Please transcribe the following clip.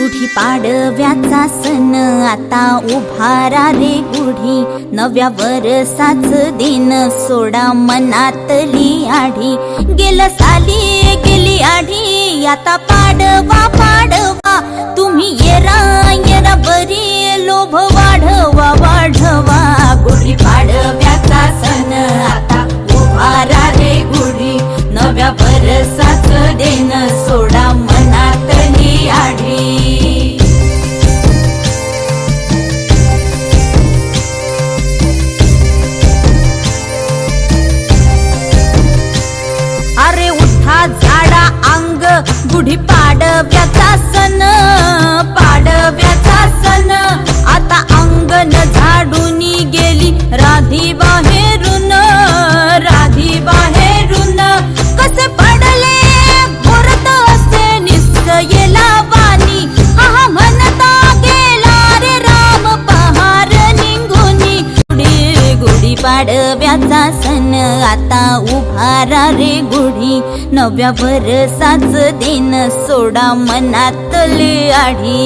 गुढी पाडव्याचा सण आता उभारा रे गुढी, नव्या वर्षाच दिन सोडा मनातली आढी। गेलं साली गेली आढी, आता पाडवा पाडवा, तुम्ही येरा येरा बरी, लोभ वाढवा वाढवा। गुढी पाडव्याचा सण आता उभारा रे गुढी, नव्या वर्षाच दिन सोडा मनातली आढी। अरे उठा झाडा अंग, गुढी पाडव्याचा सण, पाडव्याचा सण आता अंगण झाडून गेली राधी बाहेरून, राधी बाहेरून। कसे पडले भरत असे निसयला वाणी, हा म्हणता गेला रे राम पहार निघूनी। गुढी गुढी पाडव्याचा सण आता उभारा रे गुढी, नव्या वर्षाच दिन सोडा मनातली आढी।